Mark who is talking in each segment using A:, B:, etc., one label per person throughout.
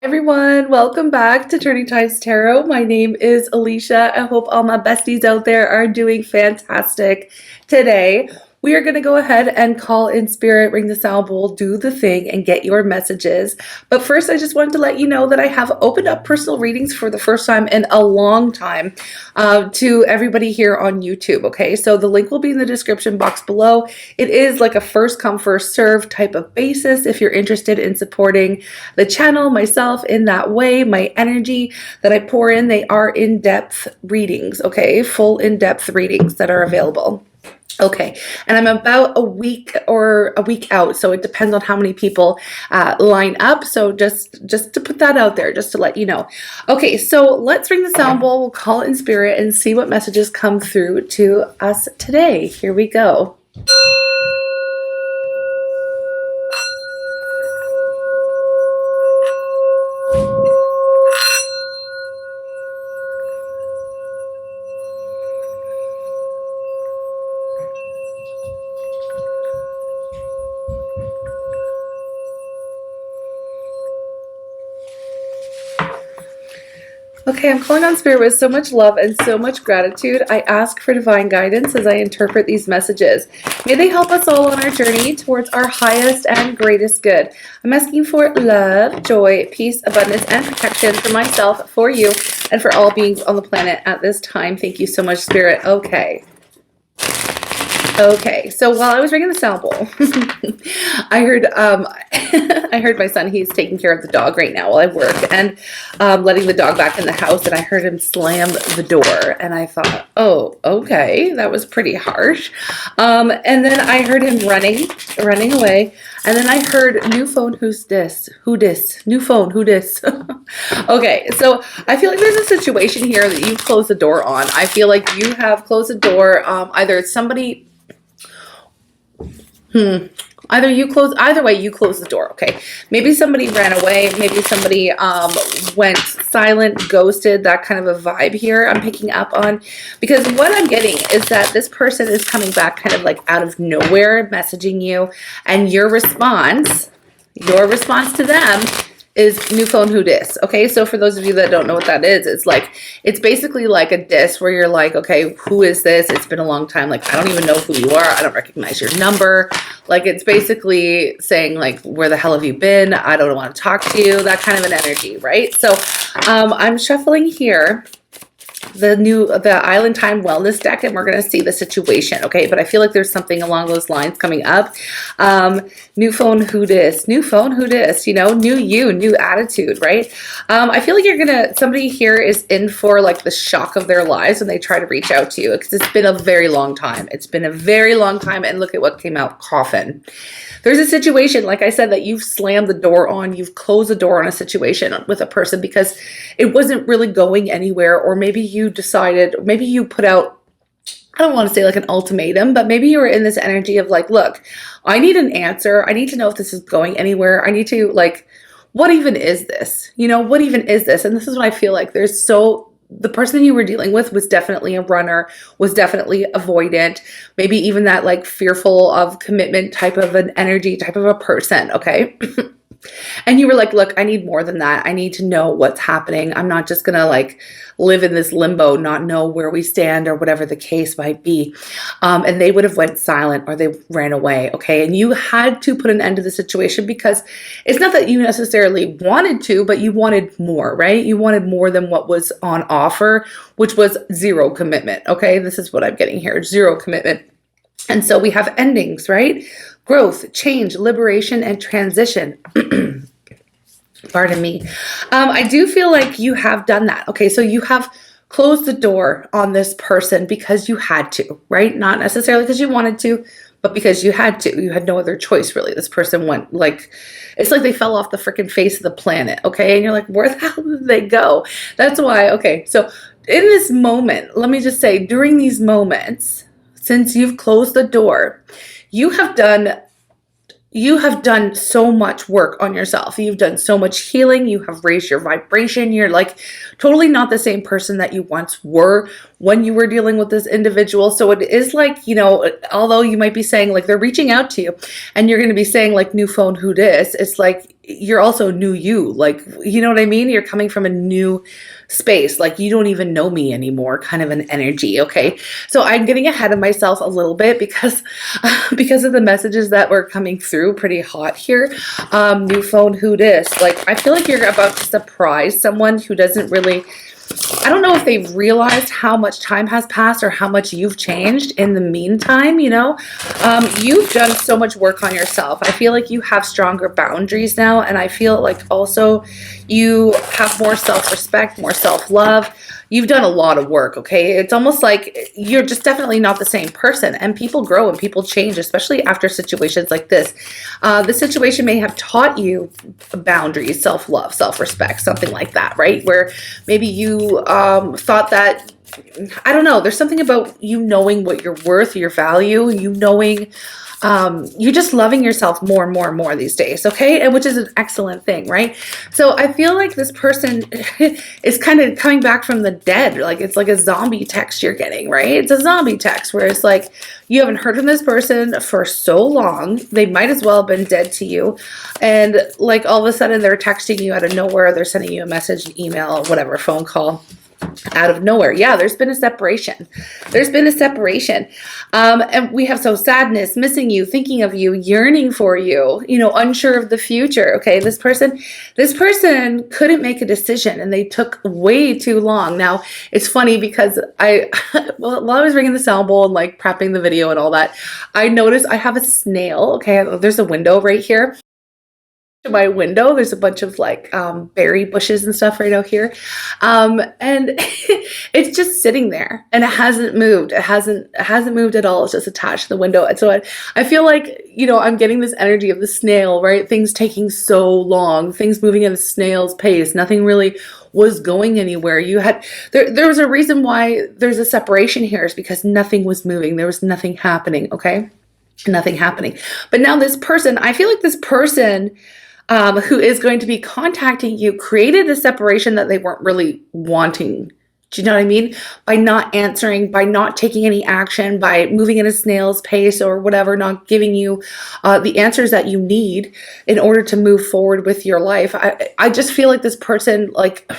A: Everyone, welcome back to Turning Tides Tarot. My name is Alicia. I hope all my besties out there are doing fantastic today. We are going to go ahead and call in spirit, ring the sound bowl, do the thing, and get your messages. But first, I just wanted to let you know that I have opened up personal readings for the first time in a long time to everybody here on YouTube, okay? So the link will be in the description box below. It is like a first come, first serve type of basis if you're interested in supporting the channel, myself in that way. My energy that I pour in, they are in-depth readings, okay? Full in-depth readings that are available. Okay, and I'm about a week out, so it depends on how many people line up. So just to put that out there, just to let you know. Okay, so let's ring the sound bowl. We'll call it in spirit and see what messages come through to us today. Here we go. Okay, I'm calling on spirit with so much love and so much gratitude. I ask for divine guidance as I interpret these messages. May they help us all on our journey towards our highest and greatest good. I'm asking for love, joy, peace, abundance, and protection for myself, for you, and for all beings on the planet at this time. Thank you so much, Spirit. Okay, so while I was ringing the sound bowl, I heard I heard my son. He's taking care of the dog right now while I work, and letting the dog back in the house, and I heard him slam the door, and I thought, oh, okay, that was pretty harsh. And then I heard him running away, and then I heard, new phone, who's this? Who dis? New phone, who dis? Okay, so I feel like there's a situation here that you closed the door on. I feel like you have closed the door. Either it's somebody... Either way, you close the door, okay? Maybe somebody ran away. Maybe somebody went silent, ghosted, that kind of a vibe here I'm picking up on. Because what I'm getting is that this person is coming back kind of like out of nowhere, messaging you. And your response to them is new phone, who dis? Okay, so for those of you that don't know what that is, it's basically like a diss where you're like, okay, who is this? It's been a long time. Like, I don't even know who you are. I don't recognize your number. Like, it's basically saying like, where the hell have you been? I don't want to talk to you. That kind of an energy, right? So I'm shuffling here the Island Time Wellness deck, and we're going to see the situation, okay? But I feel like there's something along those lines coming up. New phone, who dis? New phone, who dis? You know, new you, new attitude, right? I feel like somebody here is in for like the shock of their lives when they try to reach out to you, because it's been a very long time. It's been a very long time, and look at what came out, coffin. There's a situation, like I said, that you've slammed the door on, you've closed the door on a situation with a person because it wasn't really going anywhere, or maybe you decided, maybe you put out, I don't want to say like an ultimatum, but maybe you were in this energy of like, look, I need an answer. I need to know if this is going anywhere. I need to, like, what even is this? You know, what even is this? And this is what I feel like the person you were dealing with was definitely a runner, was definitely avoidant, maybe even that like fearful of commitment type of an energy, type of a person, okay? And you were like, look, I need more than that. I need to know what's happening. I'm not just going to like live in this limbo, not know where we stand or whatever the case might be. And they would have went silent or they ran away. Okay. And you had to put an end to the situation because it's not that you necessarily wanted to, but you wanted more, right? You wanted more than what was on offer, which was zero commitment. Okay. This is what I'm getting here. Zero commitment. And so we have endings, right? Growth, change, liberation, and transition. Pardon me. I do feel like you have done that. Okay, so you have closed the door on this person because you had to, right? Not necessarily because you wanted to, but because you had to. You had no other choice, really. This person went like, it's like they fell off the freaking face of the planet, okay? And you're like, where the hell did they go? That's why, okay, so in this moment, let me just say, during these moments, since you've closed the door, you have done so much work on yourself. You've done so much healing. You have raised your vibration. You're like totally not the same person that you once were when you were dealing with this individual. So it is like, you know, although you might be saying like they're reaching out to you and you're going to be saying like new phone, who dis? It's like you're also new you. Like, you know what I mean? You're coming from a new space. Like, you don't even know me anymore, kind of an energy. Okay. So I'm getting ahead of myself a little bit because, because of the messages that were coming through pretty hot here. New phone, who dis? Like, I feel like you're about to surprise someone who doesn't really, I don't know if they've realized how much time has passed or how much you've changed in the meantime, you know. You've done so much work on yourself. I feel like you have stronger boundaries now, and I feel like also you have more self-respect, more self-love. You've done a lot of work, okay? It's almost like you're just definitely not the same person, and people grow and people change, especially after situations like this. The situation may have taught you boundaries, self-love, self-respect, something like that, right? Where maybe you thought that, I don't know, there's something about you knowing what you're worth, your value, you knowing, you're just loving yourself more and more and more these days, okay? And which is an excellent thing, right? So I feel like this person is kind of coming back from the dead. Like, it's like a zombie text you're getting, right? It's a zombie text where it's like, you haven't heard from this person for so long. They might as well have been dead to you. And like, all of a sudden they're texting you out of nowhere. They're sending you a message, an email, whatever, phone call. Out of nowhere. Yeah, there's been a separation. There's been a separation. And we have so sadness, missing you, thinking of you, yearning for you, you know, unsure of the future. Okay, this person couldn't make a decision and they took way too long. Now, it's funny because while I was ringing the sound bowl and like prepping the video and all that, I noticed I have a snail. Okay, there's a window right here. To my window, there's a bunch of like berry bushes and stuff right out here, and it's just sitting there and it hasn't moved. It hasn't moved at all. It's just attached to the window. And so I feel like, you know, I'm getting this energy of the snail, right? Things taking so long, things moving at a snail's pace. Nothing really was going anywhere. You had there was a reason why there's a separation here, is because nothing was moving. There was nothing happening. Okay, nothing happening. But now this person, I feel like this person who is going to be contacting you created a separation that they weren't really wanting. Do you know what I mean? By not answering, by not taking any action, by moving at a snail's pace or whatever, not giving you the answers that you need in order to move forward with your life. I just feel like this person, like,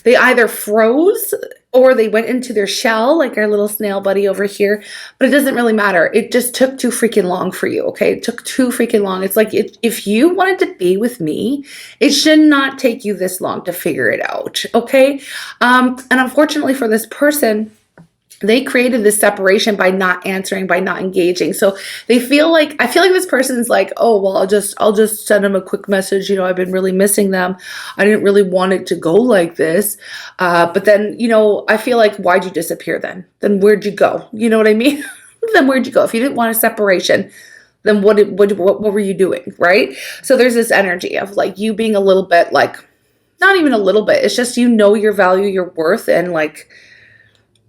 A: they either froze or they went into their shell, like our little snail buddy over here. But it doesn't really matter. It just took too freaking long for you, okay? It took too freaking long. It's like, if you wanted to be with me, it should not take you this long to figure it out, okay? And unfortunately for this person, they created this separation by not answering, by not engaging. So they feel like, I feel like this person's like, oh, well, I'll just send them a quick message. You know, I've been really missing them. I didn't really want it to go like this. But then, you know, I feel like, why'd you disappear then? Then where'd you go? You know what I mean? Then where'd you go? If you didn't want a separation, then what were you doing? Right? So there's this energy of like you being a little bit like, not even a little bit. It's just, you know, your value, your worth, and like,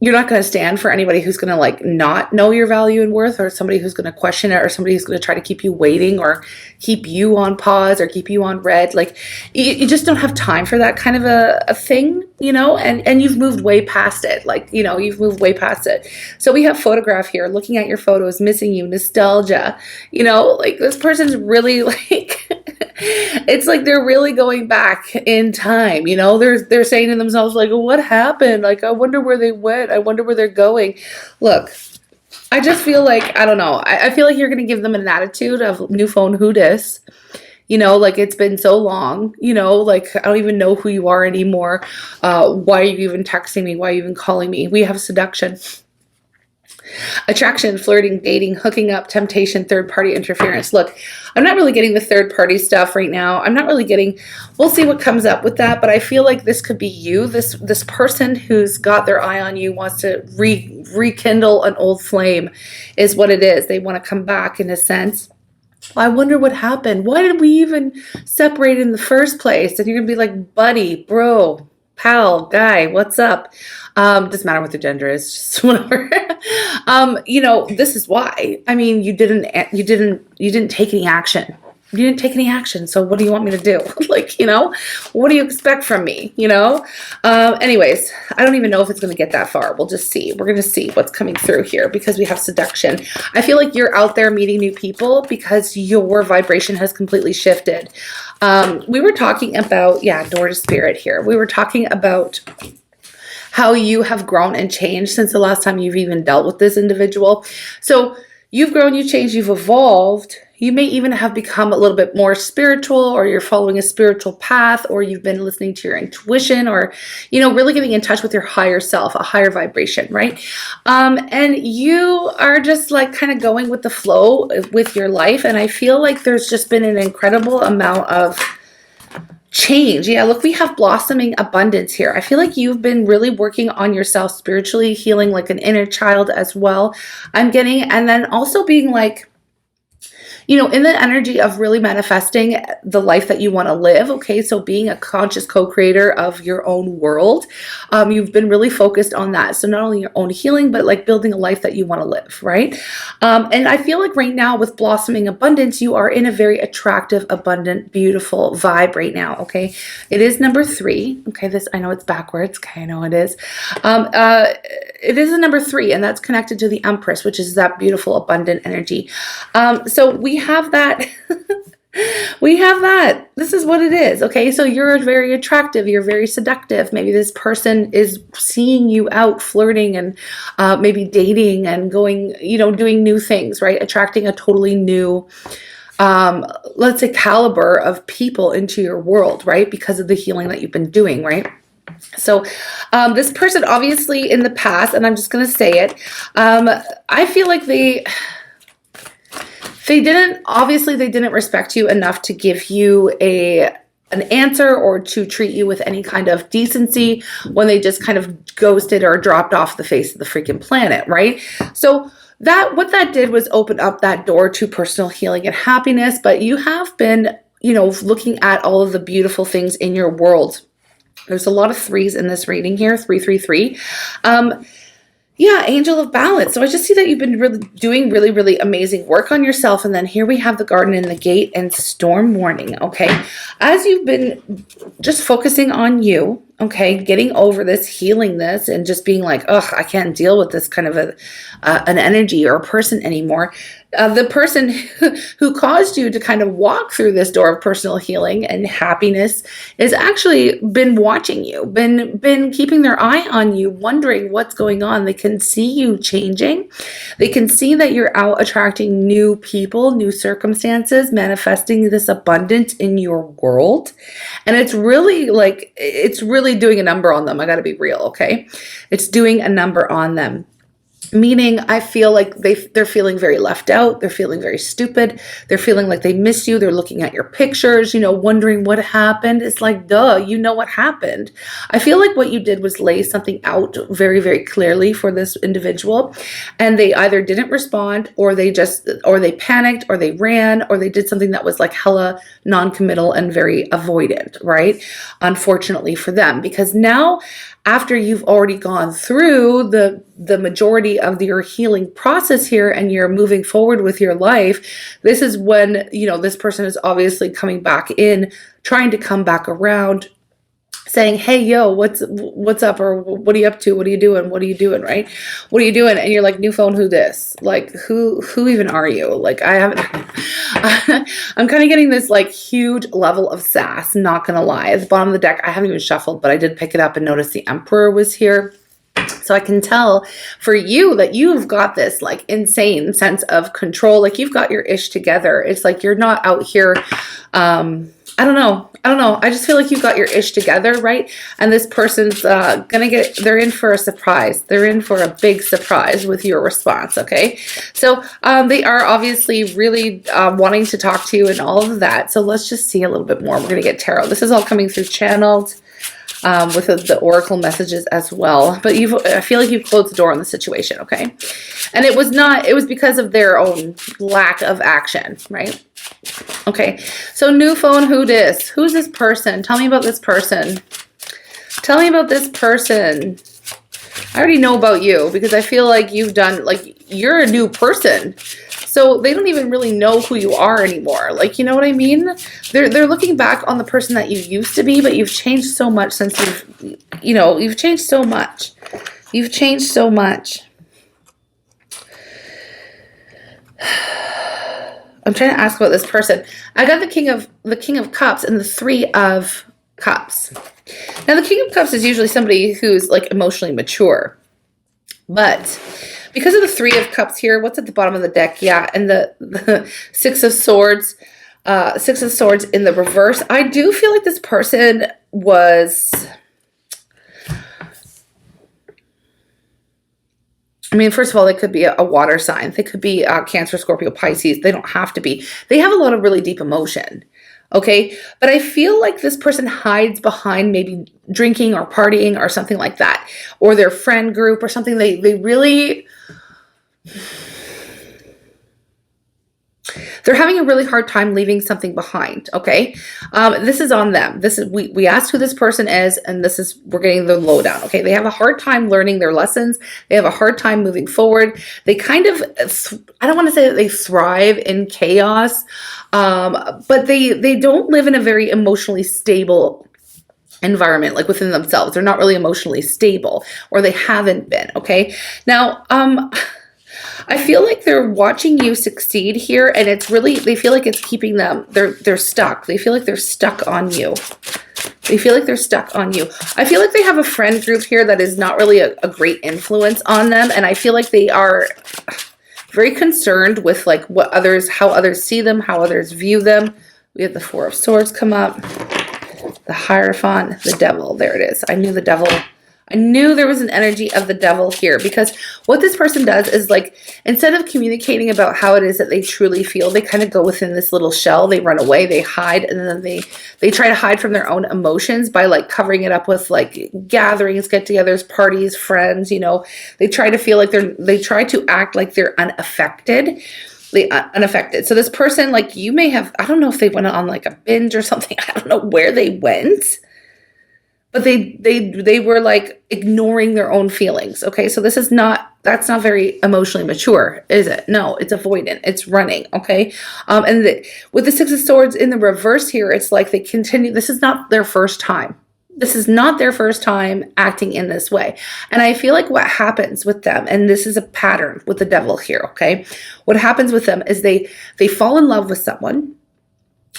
A: you're not going to stand for anybody who's going to like not know your value and worth, or somebody who's going to question it, or somebody who's going to try to keep you waiting or keep you on pause or keep you on red. Like you just don't have time for that kind of a thing, you know, and you've moved way past it. Like, you know, you've moved way past it. So we have photograph here, looking at your photos, missing you, nostalgia, you know, like this person's really like, it's like they're really going back in time, you know, they're saying to themselves like, what happened? Like, I wonder where they went. I wonder where they're going. Look, I just feel like, I don't know. I feel like you're going to give them an attitude of new phone, who dis? You know, like, it's been so long, you know, like, I don't even know who you are anymore. Why are you even texting me? Why are you even calling me? We have seduction, attraction, flirting, dating, hooking up, temptation, third-party interference. Look, I'm not really getting the third-party stuff right now. I'm not really getting, we'll see what comes up with that, but I feel like this could be you. This person who's got their eye on you wants to rekindle an old flame is what it is. They want to come back in a sense. I wonder what happened. Why did we even separate in the first place? And you're going to be like, buddy, bro, pal, guy, what's up? Doesn't matter what the gender is, just whatever. You know, this is why. I mean, you didn't take any action. you didn't take any action. So what do you want me to do? Like, you know, what do you expect from me? You know? Anyways, I don't even know if it's going to get that far. We'll just see. We're going to see what's coming through here because we have seduction. I feel like you're out there meeting new people because your vibration has completely shifted. We were talking about, yeah, door to spirit here. We were talking about how you have grown and changed since the last time you've even dealt with this individual. So you've grown, you've changed, you've evolved. You may even have become a little bit more spiritual, or you're following a spiritual path, or you've been listening to your intuition, or, you know, really getting in touch with your higher self, a higher vibration, right? And you are just like kind of going with the flow with your life. And I feel like there's just been an incredible amount of change. Yeah, look, we have blossoming abundance here. I feel like you've been really working on yourself spiritually, healing like an inner child as well. I'm getting, and then also being like, you know, in the energy of really manifesting the life that you want to live. Okay, so being a conscious co-creator of your own world, you've been really focused on that. So not only your own healing, but like building a life that you want to live, right? And I feel like right now with blossoming abundance, you are in a very attractive, abundant, beautiful vibe right now. Okay, it is number 3. Okay, this, I know it's backwards. Okay, I know it is. It is a number 3, and that's connected to the Empress, which is that beautiful, abundant energy. So we have that. We have that. This is what it is. Okay, so you're very attractive. You're very seductive. Maybe this person is seeing you out flirting and maybe dating and going, you know, doing new things, right? Attracting a totally new, let's say, caliber of people into your world, right? Because of the healing that you've been doing, right? So this person obviously in the past, and I'm just going to say it, I feel like they didn't respect you enough to give you an answer or to treat you with any kind of decency when they just kind of ghosted or dropped off the face of the freaking planet, right? So what that did was open up that door to personal healing and happiness, but you have been, you know, looking at all of the beautiful things in your world. There's a lot of 3s in this reading here, 333. Yeah, Angel of Balance. So I just see that you've been doing really amazing work on yourself. And then here we have the Garden and the Gate and Storm Warning, okay? As you've been just focusing on you, okay, getting over this, healing this, and just being like, ugh, I can't deal with this kind of an energy or a person anymore. The person who caused you to kind of walk through this door of personal healing and happiness has actually been watching you, been keeping their eye on you, wondering what's going on. They can see you changing. They can see that you're out attracting new people, new circumstances, manifesting this abundance in your world. And it's really like, it's really doing a number on them. I got to be real, okay? It's doing a number on them. Meaning, I feel like they're feeling very left out. They're feeling very stupid. They're feeling like they miss you. They're looking at your pictures, you know, wondering what happened. It's like, duh, you know what happened. I feel like what you did was lay something out very clearly for this individual. And they either didn't respond, or they panicked, or they ran, or they did something that was like hella non-committal and very avoidant, right? Unfortunately for them, because now, after you've already gone through the majority of your healing process here and you're moving forward with your life, this is when, you know, this person is obviously coming back in, trying to come back around, saying, hey, yo, what's up? Or what are you up to? What are you doing? What are you doing? Right? What are you doing? And you're like, new phone, who this? Like, who even are you? Like, I'm kind of getting this like huge level of sass, not gonna lie. At the bottom of the deck, I haven't even shuffled, but I did pick it up and notice the Emperor was here. So I can tell for you that you've got this like insane sense of control. Like you've got your ish together. It's like you're not out here, I don't know. I just feel like you've got your ish together, right? And this person's they're in for a surprise. They're in for a big surprise with your response, okay? So they are obviously really wanting to talk to you and all of that. So let's just see a little bit more. We're going to get tarot. This is all coming through channeled with the oracle messages as well. But I feel like you've closed the door on the situation, okay? And it was because of their own lack of action, right? Okay, so new phone, who dis? Who's this person? Tell me about this person. Tell me about this person. I already know about you because I feel like you're a new person. So they don't even really know who you are anymore. Like, you know what I mean? They're looking back on the person that you used to be, but you've changed so much since you've changed so much. You've changed so much. I'm trying to ask about this person. I got the King of Cups and the Three of Cups. Now, the King of Cups is usually somebody who's like emotionally mature. But because of the Three of Cups here, what's at the bottom of the deck? Yeah, and the Six of Swords in the reverse. I do feel like this person was... I mean, first of all, they could be a water sign. They could be Cancer, Scorpio, Pisces. They don't have to be. They have a lot of really deep emotion, okay? But I feel like this person hides behind maybe drinking or partying or something like that, or their friend group or something. They really... They're having a really hard time leaving something behind, okay? This is on them. This is we asked who this person is, and we're getting the lowdown, okay? They have a hard time learning their lessons. They have a hard time moving forward. They kind of, I don't want to say that they thrive in chaos, but they don't live in a very emotionally stable environment, like within themselves. They're not really emotionally stable, or they haven't been, okay? Now, I feel like they're watching you succeed here, and it's really, they feel like it's keeping them, they're stuck. They feel like they're stuck on you. They feel like they're stuck on you. I feel like they have a friend group here that is not really a great influence on them, and I feel like they are very concerned with like how others see them, how others view them. We have the Four of Swords come up, the Hierophant, the Devil. There it is. I knew the Devil. I knew there was an energy of the Devil here, because what this person does is, like, instead of communicating about how it is that they truly feel, they kind of go within this little shell. They run away, they hide, and then they try to hide from their own emotions by like covering it up with like gatherings, get-togethers, parties, friends, you know. They try to feel like they try to act like they're unaffected. Unaffected. So this person, like, you may have, I don't know if they went on like a binge or something. I don't know where they went. But they were like ignoring their own feelings. Okay, so that's not very emotionally mature, is it? No, it's avoidant. It's running. Okay, with the Six of Swords in the reverse here, it's like they continue. This is not their first time. This is not their first time acting in this way. And I feel like what happens with them, and this is a pattern with the Devil here. Okay, what happens with them is they fall in love with someone.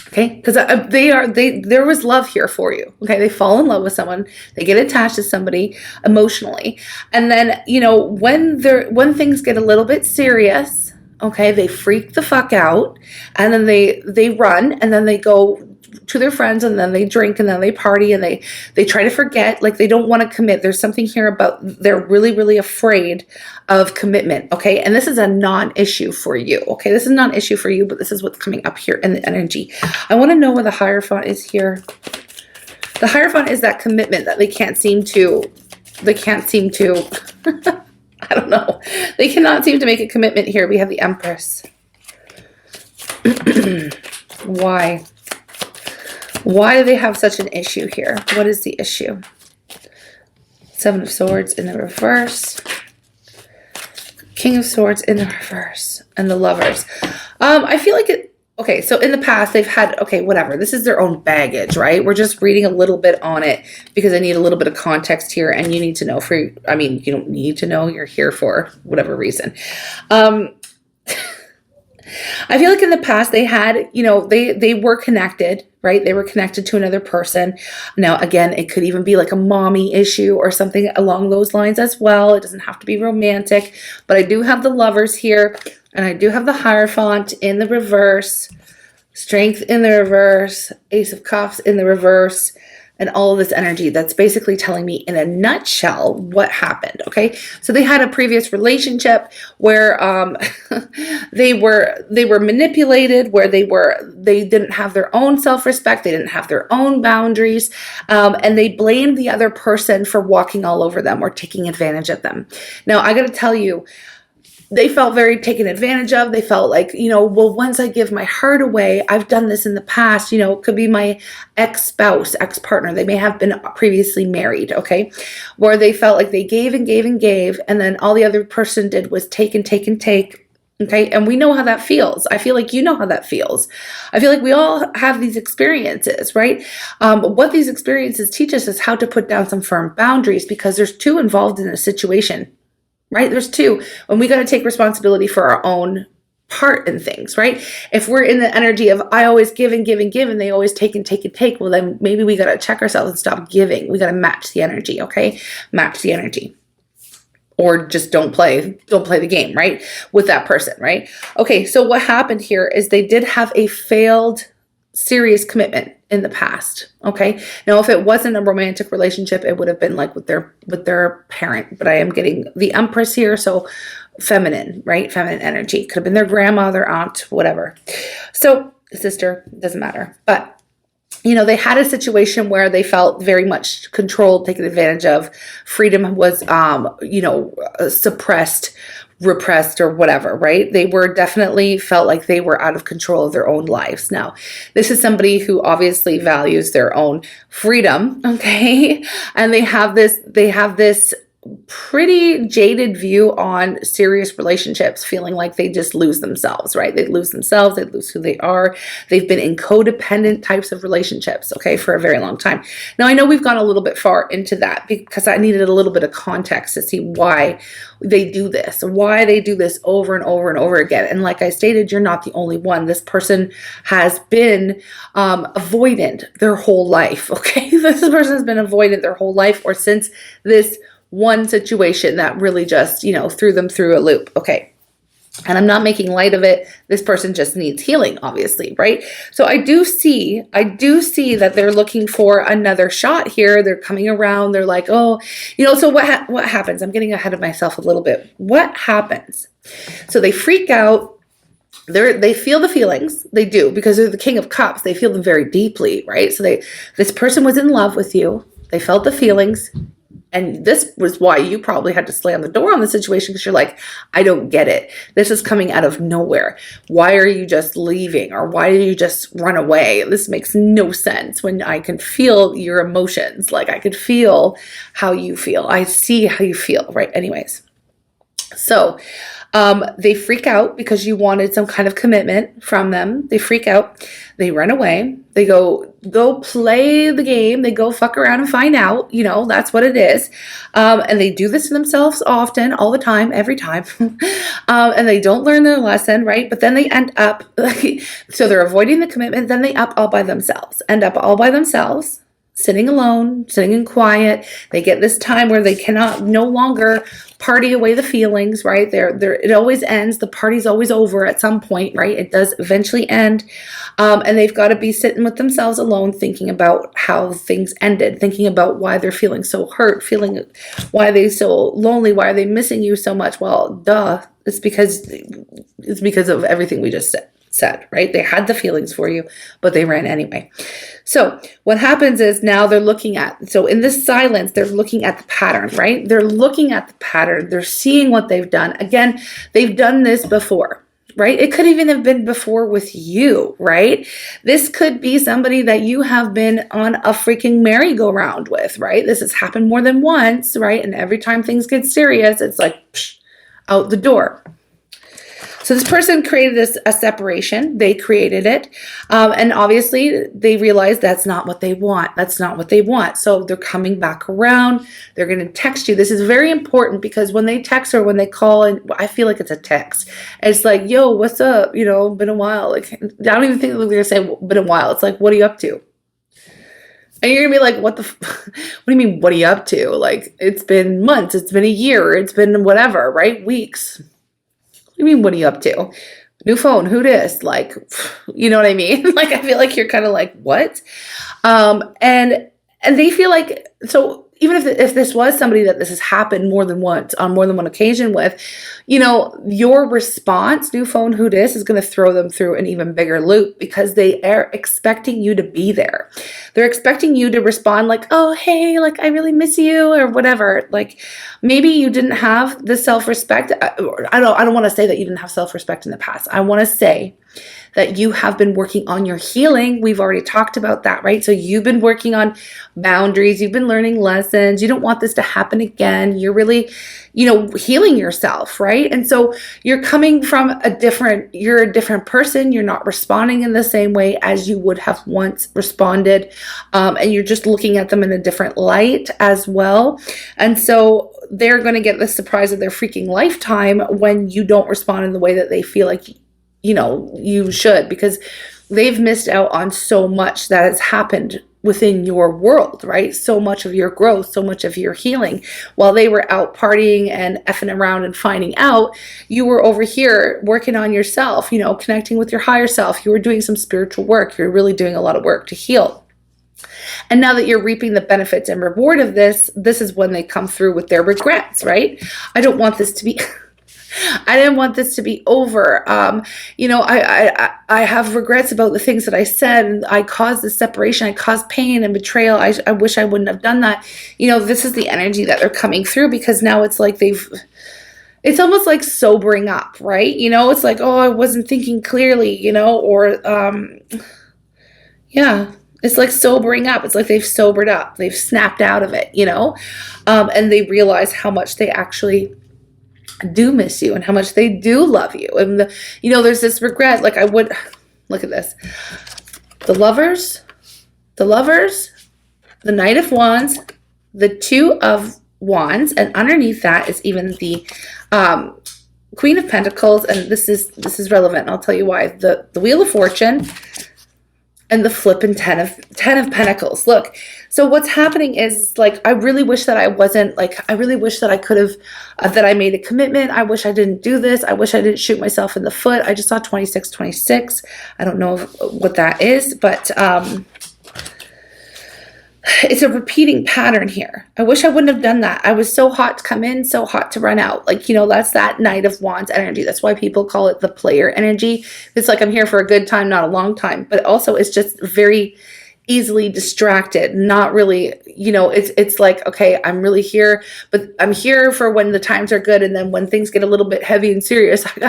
A: Okay, because there was love here for you. Okay, they fall in love with someone, they get attached to somebody emotionally, and then, you know, when things get a little bit serious, okay, they freak the fuck out, and then they run, and then they go to their friends, and then they drink, and then they party, and they try to forget, like they don't want to commit. There's something here about they're really, really afraid of commitment, okay? And this is a non-issue for you, okay? This is not an issue for you, but this is what's coming up here in the energy. I want to know where the Hierophant is here. The Hierophant is that commitment that they can't seem to, I don't know. They cannot seem to make a commitment here. We have the Empress. Why? Why do they have such an issue here? What is the issue? Seven of Swords in the reverse. King of Swords in the reverse. And the Lovers. I feel like it... Okay, so in the past, they've had... Okay, whatever. This is their own baggage, right? We're just reading a little bit on it because I need a little bit of context here, and you need to know for... I mean, you don't need to know. You're here for whatever reason. I feel like in the past they had, you know, they were connected, right? They were connected to another person. Now, again, it could even be like a mommy issue or something along those lines as well. It doesn't have to be romantic, but I do have the Lovers here, and I do have the Hierophant in the reverse, Strength in the reverse, Ace of Cups in the reverse, and all of this energy that's basically telling me in a nutshell what happened, okay? So they had a previous relationship where they were manipulated, where they didn't have their own self-respect, they didn't have their own boundaries, and they blamed the other person for walking all over them or taking advantage of them. Now, I gotta tell you, they felt very taken advantage of. They felt like, you know, well, once I give my heart away, I've done this in the past, you know, it could be my ex-spouse, ex-partner. They may have been previously married, okay? Where they felt like they gave and gave and gave, and then all the other person did was take and take and take. Okay. And we know how that feels. I feel like you know how that feels. I feel like we all have these experiences, right? What these experiences teach us is how to put down some firm boundaries, because there's two involved in a situation, right? There's two. When we got to take responsibility for our own part in things, right? If we're in the energy of I always give and give and give, and they always take and take and take, well, then maybe we got to check ourselves and stop giving. We got to match the energy. Okay. Match the energy. Or just don't play the game, right? With that person, right? Okay, so what happened here is they did have a failed serious commitment in the past, okay? Now, if it wasn't a romantic relationship, it would have been like with their parent, but I am getting the Empress here, so feminine, right? Feminine energy. Could have been their grandma, their aunt, whatever. So, sister, doesn't matter. But they had a situation where they felt very much controlled, taken advantage of. Freedom was, suppressed, repressed, or whatever, right? They were definitely felt like they were out of control of their own lives. Now, this is somebody who obviously values their own freedom, okay? And they have this pretty jaded view on serious relationships, feeling like they just lose themselves, right? They lose themselves, they lose who they are. They've been in codependent types of relationships, okay, for a very long time. Now, I know we've gone a little bit far into that because I needed a little bit of context to see why they do this over and over and over again. And like I stated, you're not the only one. This person has been avoidant their whole life, okay? This person has been avoidant their whole life, or since this one situation that really just, threw them through a loop. Okay. And I'm not making light of it. This person just needs healing, obviously, right? So I do see that they're looking for another shot here. They're coming around. They're like, oh, so what happens? I'm getting ahead of myself a little bit. What happens? So they freak out. They feel the feelings. They do, because they're the King of Cups. They feel them very deeply, right? So this person was in love with you. They felt the feelings. And this was why you probably had to slam the door on the situation, because you're like, I don't get it. This is coming out of nowhere. Why are you just leaving? Or why do you just run away? This makes no sense when I can feel your emotions. Like, I could feel how you feel. I see how you feel, right? Anyways. So they freak out because you wanted some kind of commitment from them. They freak out. They run away. They go play the game. They go fuck around and find out. That's what it is. And they do this to themselves often, all the time, every time. And they don't learn their lesson, right? But then they end up, so they're avoiding the commitment. Then they end up all by themselves. Sitting alone, sitting in quiet. They get this time where they cannot no longer party away the feelings, right? It always ends. The party's always over at some point, right? It does eventually end. And they've got to be sitting with themselves alone, thinking about how things ended, thinking about why they're feeling so hurt, feeling why they're so lonely, why are they missing you so much? Well, duh. It's because of everything we just said, right? They had the feelings for you, but they ran anyway. So what happens is now so in this silence, they're looking at the pattern, right? They're looking at the pattern. They're seeing what they've done. Again, they've done this before, right? It could even have been before with you, right? This could be somebody that you have been on a freaking merry-go-round with, right? This has happened more than once, right? And every time things get serious, it's like, out the door. So this person created a separation. They created it. And obviously they realized that's not what they want. That's not what they want. So they're coming back around. They're going to text you. This is very important, because when they text or when they call, and I feel like it's a text. It's like, yo, what's up? Been a while. Like, I don't even think they're going to say been a while. It's like, what are you up to? And you're going to be like, what do you mean, what are you up to? Like, it's been months. It's been a year. It's been whatever, right? Weeks. What do you mean, what are you up to? New phone, who dis? Like, you know what I mean? Like, I feel like you're kind of like, what? And they feel like, so even if this was somebody that this has happened more than once, on more than one occasion with, your response, new phone, who dis, is going to throw them through an even bigger loop, because they are expecting you to be there. They're expecting you to respond like, oh, hey, like, I really miss you, or whatever. Like, maybe you didn't have the self-respect. I don't want to say that you didn't have self-respect in the past. I want to say that you have been working on your healing. We've already talked about that, right? So you've been working on boundaries. You've been learning lessons. You don't want this to happen again. You're really, healing yourself, right? And so you're coming from you're a different person. You're not responding in the same way as you would have once responded. And you're just looking at them in a different light as well. And so they're going to get the surprise of their freaking lifetime when you don't respond in the way that they feel like, you should, because they've missed out on so much that has happened within your world, right? So much of your growth, so much of your healing. While they were out partying and effing around and finding out, you were over here working on yourself, connecting with your higher self. You were doing some spiritual work. You're really doing a lot of work to heal. And now that you're reaping the benefits and reward of this is when they come through with their regrets, right? I don't want this to be... I didn't want this to be over. I have regrets about the things that I said. I caused this separation. I caused pain and betrayal. I wish I wouldn't have done that. This is the energy that they're coming through, because now it's like it's almost like sobering up, right? It's like, oh, I wasn't thinking clearly, it's like sobering up. It's like they've sobered up. They've snapped out of it, and they realize how much they actually do miss you and how much they do love you. And there's this regret. Like, look at this. The lovers, the Knight of Wands, the Two of Wands, and underneath that is even the Queen of Pentacles. And this is relevant, and I'll tell you why. The Wheel of Fortune and the flippin' Ten of Pentacles. Look, so what's happening is, like, I really wish that I wasn't, like, I really wish that I could have, that I made a commitment. I wish I didn't do this. I wish I didn't shoot myself in the foot. I just saw 2626. I don't know what that is, but it's a repeating pattern here. I wish I wouldn't have done that. I was so hot to come in, so hot to run out. Like, that's that Knight of Wands energy. That's why people call it the player energy. It's like, I'm here for a good time, not a long time. But also, it's just very easily distracted. Not really, it's like, okay, I'm really here, but I'm here for when the times are good. And then when things get a little bit heavy and serious, I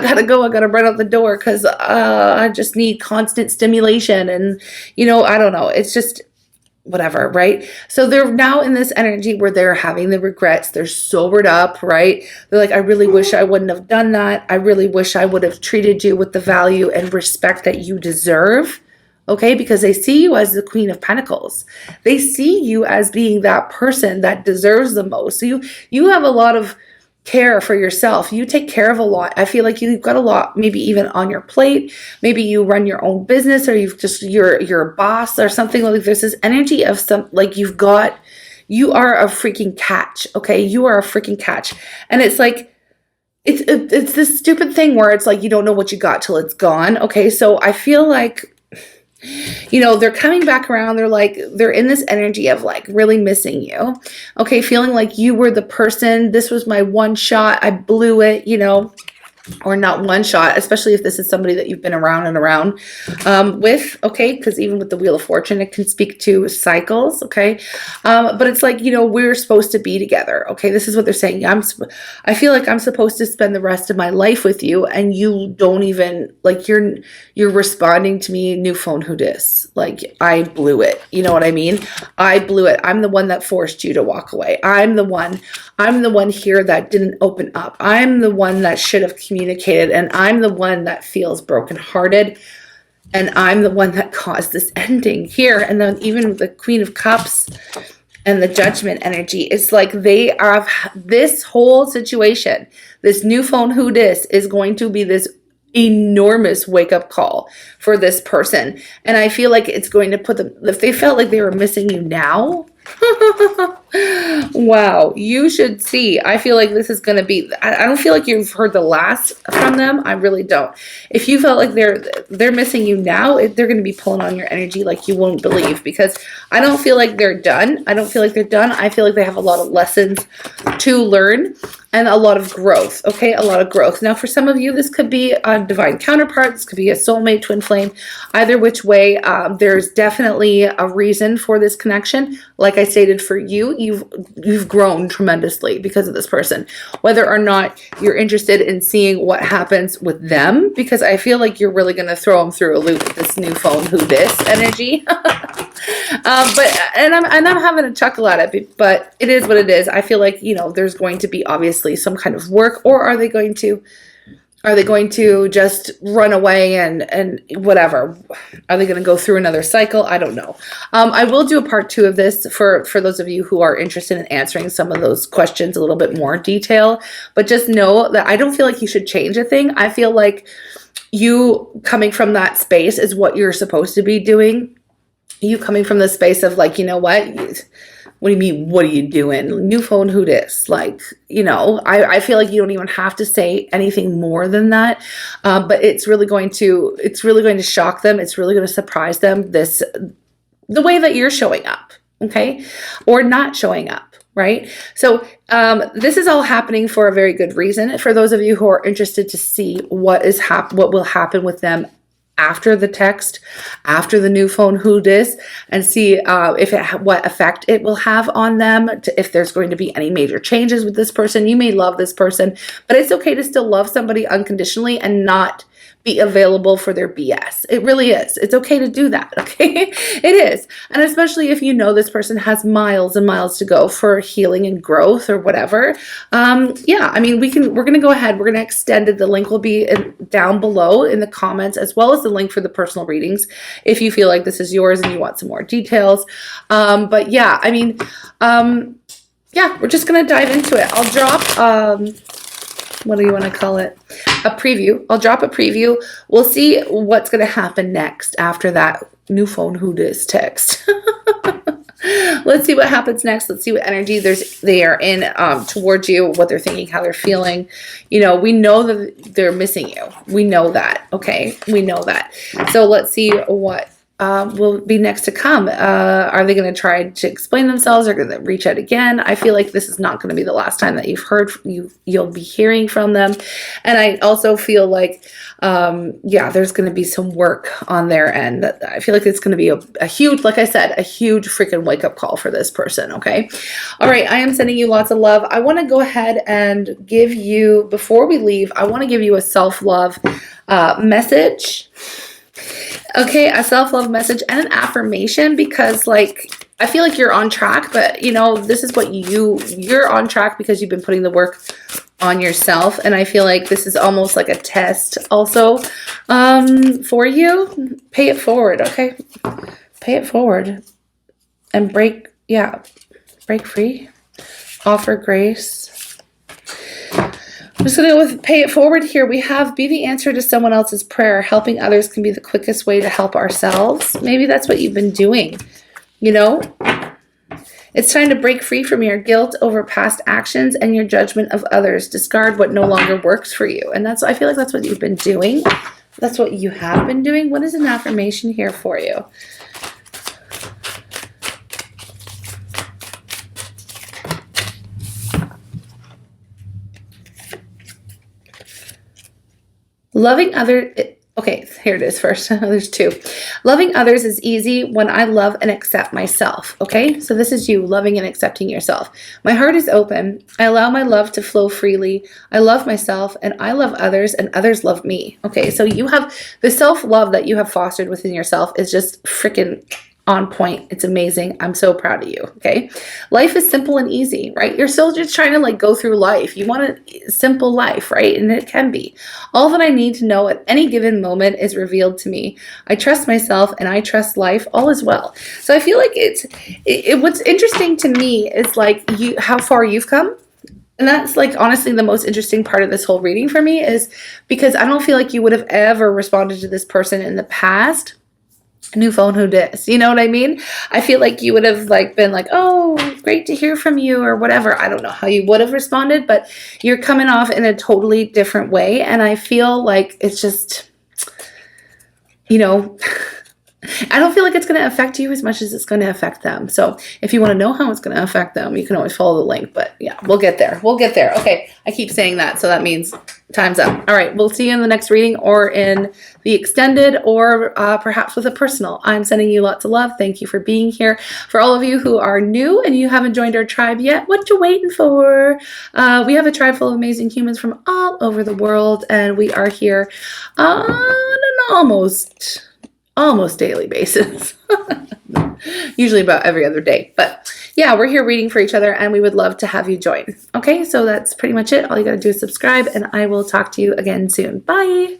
A: gotta go. I gotta run out the door because I just need constant stimulation. And, I don't know. It's just... whatever, right? So they're now in this energy where they're having the regrets. They're sobered up, right? They're like, I really wish I wouldn't have done that. I really wish I would have treated you with the value and respect that you deserve, okay? Because they see you as the Queen of Pentacles. They see you as being that person that deserves the most. So you have a lot of care for yourself. You take care of a lot. I feel like you've got a lot, maybe even on your plate. Maybe you run your own business, or you're a boss or something. Like, there's this energy of like you are a freaking catch. Okay. You are a freaking catch. And it's like, it's this stupid thing where it's like, you don't know what you got till it's gone. Okay. So I feel like, they're coming back around. They're in this energy of like really missing you. Okay. Feeling like you were the person. This was my one shot. I blew it, or not one shot, especially if this is somebody that you've been around and around with, okay? Because even with the Wheel of Fortune, it can speak to cycles, okay? But it's like, we're supposed to be together, okay? This is what they're saying. I feel like I'm supposed to spend the rest of my life with you, and you don't even, like, you're responding to me, new phone, who dis? Like, I blew it. You know what I mean? I blew it. I'm the one that forced you to walk away. I'm the one here that didn't open up. I'm the one that should have communicated, and I'm the one that feels brokenhearted, and I'm the one that caused this ending here. And then even the Queen of Cups and the Judgment energy, it's like they have this whole situation. This new phone who dis is going to be this enormous wake-up call for this person. And I feel like it's going to put them, if they felt like they were missing you now, wow, you should see. I feel like this is going to be, I don't feel like you've heard the last from them. I really don't. If you felt like they're missing you now, they're going to be pulling on your energy like you won't believe, because I don't feel like they're done. I don't feel like they're done. I feel like they have a lot of lessons to learn. and a lot of growth, okay? A lot of growth. Now, for some of you, this could be a divine counterpart. This could be a soulmate, twin flame. Either which way, there's definitely a reason for this connection. Like I stated, for you, you've grown tremendously because of this person. Whether or not you're interested in seeing what happens with them, because I feel like you're really going to throw them through a loop with this new phone who dis energy. I'm having a chuckle at it, but it is what it is. I feel like, you know, there's going to be obviously some kind of work, or are they going to just run away and whatever? Are they going to go through another cycle? I don't know. I will do a part 2 of this for those of you who are interested in answering some of those questions a little bit more detail, but just know that I don't feel like you should change a thing. I feel like you coming from that space is what you're supposed to be doing. You coming from the space of like, you know what do you mean, what are you doing? New phone, who dis? Like, you know, I feel like you don't even have to say anything more than that. But it's really going to shock them. It's really going to surprise them, the way that you're showing up, okay? Or not showing up, right? So this is all happening for a very good reason. For those of you who are interested to see what will happen with them after the text, after the new phone who dis, and see what effect it will have on them, if there's going to be any major changes with this person. You may love this person, but it's okay to still love somebody unconditionally and not be available for their BS. It really is. It's okay to do that, okay? It is. And especially if you know this person has miles and miles to go for healing and growth or whatever. Yeah, I mean, we're going to go ahead. We're going to extend it. The link will be down below in the comments, as well as the link for the personal readings if you feel like this is yours and you want some more details. But yeah, I mean, yeah, we're just going to dive into it. I'll drop, what do you want to call it? A preview. I'll drop a preview. We'll see what's going to happen next after that new phone who dis text. Let's see what happens next. Let's see what energy they are in towards you, what they're thinking, how they're feeling. You know, we know that they're missing you. We know that, okay? We know that. So let's see what will be next to come. Are they going to try to explain themselves? Are going to reach out again? I feel like this is not going to be the last time that you'll be hearing from them. And I also feel like, yeah, there's going to be some work on their end. I feel like it's going to be a huge, like I said, a huge freaking wake up call for this person. Okay. All right. I am sending you lots of love. I want to go ahead and give you, before we leave, I want to give you a self-love message. Okay, a self-love message and an affirmation, because like I feel like you're on track, but you know, this is what you're on track because you've been putting the work on yourself, and I feel like this is almost like a test also for you. Pay it forward, okay? Pay it forward and break free. Offer grace. I'm just going to go with pay it forward here. We have be the answer to someone else's prayer. Helping others can be the quickest way to help ourselves. Maybe that's what you've been doing, you know? It's time to break free from your guilt over past actions and your judgment of others. Discard what no longer works for you. And I feel like that's what you've been doing. That's what you have been doing. What is an affirmation here for you? Loving others, okay, here it is first. There's two. Loving others is easy when I love and accept myself, okay? So this is you, loving and accepting yourself. My heart is open. I allow my love to flow freely. I love myself, and I love others, and others love me, okay? So you have the self-love that you have fostered within yourself is just freaking on point. It's amazing. I'm so proud of you. Okay. Life is simple and easy, right? You're still just trying to like go through life. You want a simple life, right? And it can be. All that I need to know at any given moment is revealed to me. I trust myself and I trust life. All is well. So I feel like what's interesting to me is like how far you've come. And that's like honestly the most interesting part of this whole reading for me, is because I don't feel like you would have ever responded to this person in the past. New phone who dis, you know what I mean? I feel like you would have like been like, oh, great to hear from you, or whatever. I don't know how you would have responded, but you're coming off in a totally different way. And I feel like it's just, you know, I don't feel like it's going to affect you as much as it's going to affect them. So if you want to know how it's going to affect them, you can always follow the link. But yeah, we'll get there. We'll get there. Okay, I keep saying that, so that means time's up. All right, we'll see you in the next reading or in the extended or perhaps with a personal. I'm sending you lots of love. Thank you for being here. For all of you who are new and you haven't joined our tribe yet, what you waiting for? We have a tribe full of amazing humans from all over the world, and we are here on an almost daily basis. Usually about every other day. But yeah, we're here reading for each other, and we would love to have you join. Okay, so that's pretty much it. All you got to do is subscribe, and I will talk to you again soon. Bye.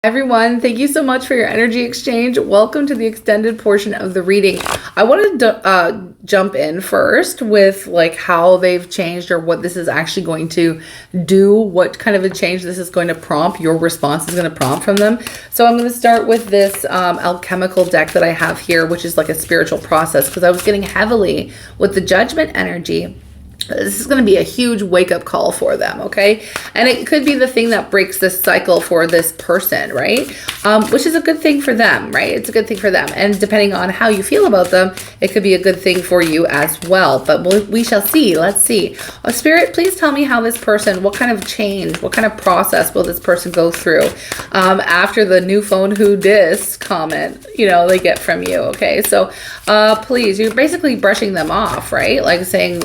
A: Everyone, thank you so much for your energy exchange. Welcome to the extended portion of the reading. I wanted to jump in first with like how they've changed or what this is actually going to do, what kind of a change this is going to prompt, your response is going to prompt from them. So I'm going to start with this alchemical deck that I have here, which is like a spiritual process, because I was getting heavily with the judgment energy. This is going to be a huge wake-up call for them, okay? And it could be the thing that breaks this cycle for this person, right? Which is a good thing for them, right? It's a good thing for them. And depending on how you feel about them, it could be a good thing for you as well. But we shall see. Let's see. Spirit, please tell me how this person, what kind of change, what kind of process will this person go through after the new phone who dis comment, you know, they get from you, okay? So please, you're basically brushing them off, right? Like saying,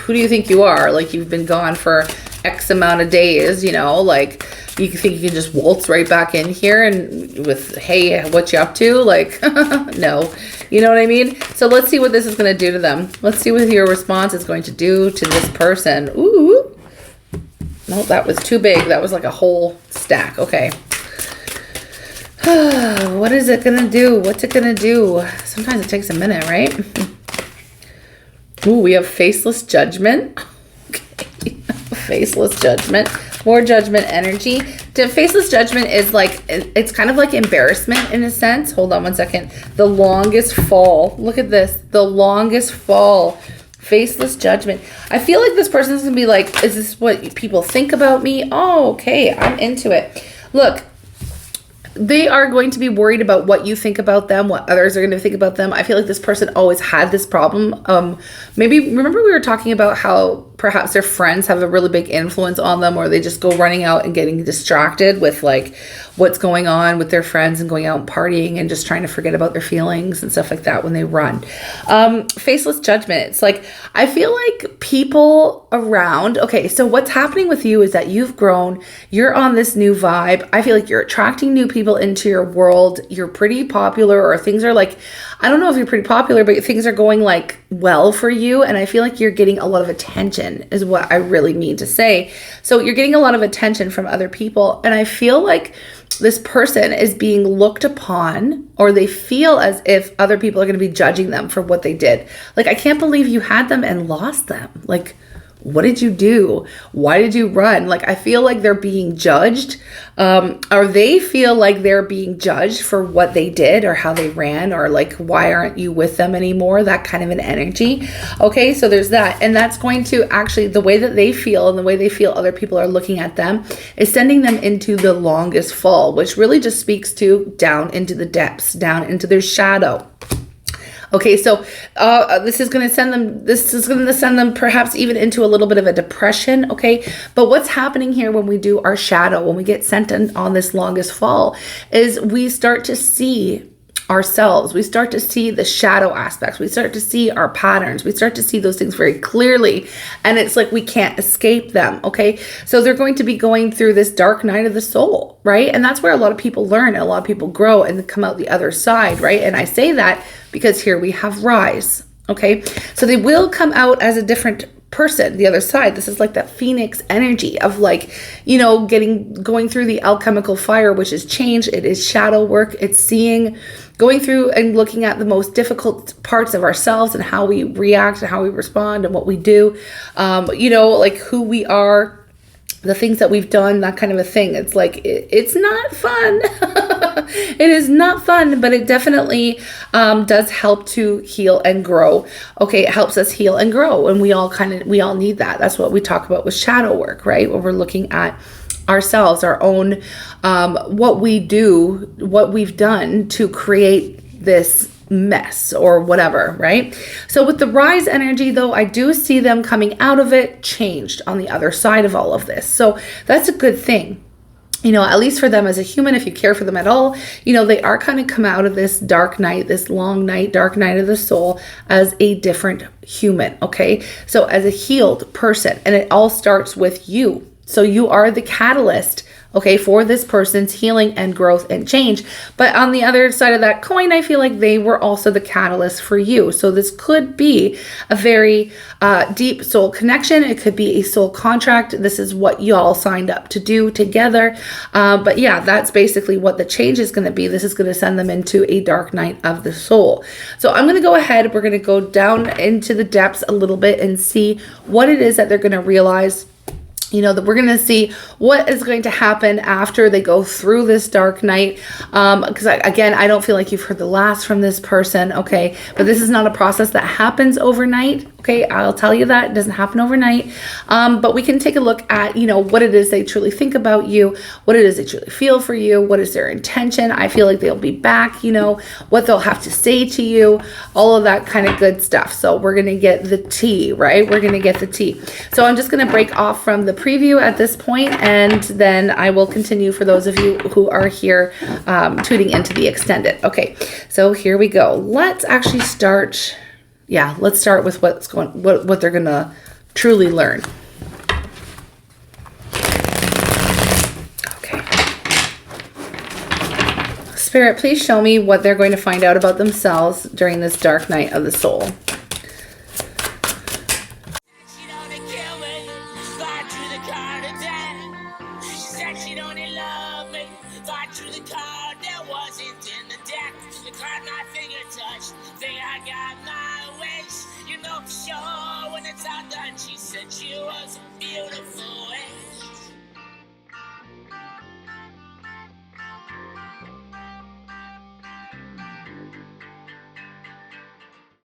A: who do you think you are? Like, you've been gone for X amount of days, you know, like you think you can just waltz right back in here and with, hey, what you up to? Like, no, you know what I mean? So let's see what this is going to do to them. Let's see what your response is going to do to this person. Ooh, no, that was too big. That was like a whole stack. Okay. What is it going to do? What's it going to do? Sometimes it takes a minute, right? Ooh, we have faceless judgment. Okay. Faceless judgment. More judgment energy. Faceless judgment is like, it's kind of like embarrassment in a sense. Hold on one second. The longest fall. Look at this. The longest fall. Faceless judgment. I feel like this person's going to be like, is this what people think about me? Oh, okay. I'm into it. Look. They are going to be worried about what you think about them, what others are going to think about them. I feel like this person always had this problem. Maybe, remember we were talking about how perhaps their friends have a really big influence on them, or they just go running out and getting distracted with like what's going on with their friends and going out and partying and just trying to forget about their feelings and stuff like that when they run. Faceless judgment. It's like, I feel like people around, okay, so what's happening with you is that you've grown, you're on this new vibe. I feel like you're attracting new people into your world. You're pretty popular, or things are like, I don't know if you're pretty popular, but things are going like well for you. And I feel like you're getting a lot of attention is what I really mean to say. So you're getting a lot of attention from other people. And I feel like this person is being looked upon, or they feel as if other people are going to be judging them for what they did. Like, I can't believe you had them and lost them. Like, what did you do? Why did you run? Like, I feel like they're being judged, or they feel like they're being judged for what they did or how they ran, or like, why aren't you with them anymore? That kind of an energy. Okay, so there's that. And that's going to actually, the way that they feel and the way they feel other people are looking at them is sending them into the longest fall, which really just speaks to down into the depths, down into their shadow. Okay, so this is going to send them perhaps even into a little bit of a depression, okay? But what's happening here when we do our shadow, when we get sent on this longest fall, is we start to see ourselves. We start to see the shadow aspects. We start to see our patterns. We start to see those things very clearly. And it's like we can't escape them, okay? So they're going to be going through this dark night of the soul, right? And that's where a lot of people learn and a lot of people grow and come out the other side, right? And I say that because here we have rise, okay? So they will come out as a different person, the other side. This is like that phoenix energy of like, you know, going through the alchemical fire, which is change. It is shadow work. It's seeing, going through and looking at the most difficult parts of ourselves and how we react and how we respond and what we do, you know, like who we are, the things that we've done, that kind of a thing. It's like, it's not fun. It is not fun, but it definitely does help to heal and grow. Okay, it helps us heal and grow. And we all need that. That's what we talk about with shadow work, right? Where we're looking at ourselves, our own, what we do, what we've done to create this mess or whatever, right? So with the rise energy though, I do see them coming out of it changed on the other side of all of this. So that's a good thing. You know, at least for them as a human, if you care for them at all, you know, they are kind of come out of this dark night, this long night, dark night of the soul as a different human, okay? So as a healed person, and it all starts with you. So you are the catalyst, okay, for this person's healing and growth and change. But on the other side of that coin, I feel like they were also the catalyst for you. So this could be a very deep soul connection. It could be a soul contract. This is what y'all signed up to do together. But yeah, that's basically what the change is going to be. This is going to send them into a dark night of the soul. So I'm going to go ahead. We're going to go down into the depths a little bit and see what it is that they're going to realize. You know, that we're going to see what is going to happen after they go through this dark night. Because again, I don't feel like you've heard the last from this person. Okay. But this is not a process that happens overnight. Okay. I'll tell you that it doesn't happen overnight. But we can take a look at, you know, what it is they truly think about you, what it is they truly feel for you, what is their intention. I feel like they'll be back, you know, what they'll have to say to you, all of that kind of good stuff. So we're going to get the tea, right? We're going to get the tea. So I'm just going to break off from the preview at this point, and then I will continue for those of you who are here tuning into the extended. Okay, so here we go. Let's actually start. Yeah, let's start with what they're gonna truly learn. Okay. Spirit, please show me what they're going to find out about themselves during this dark night of the soul.
B: She said she was beautiful.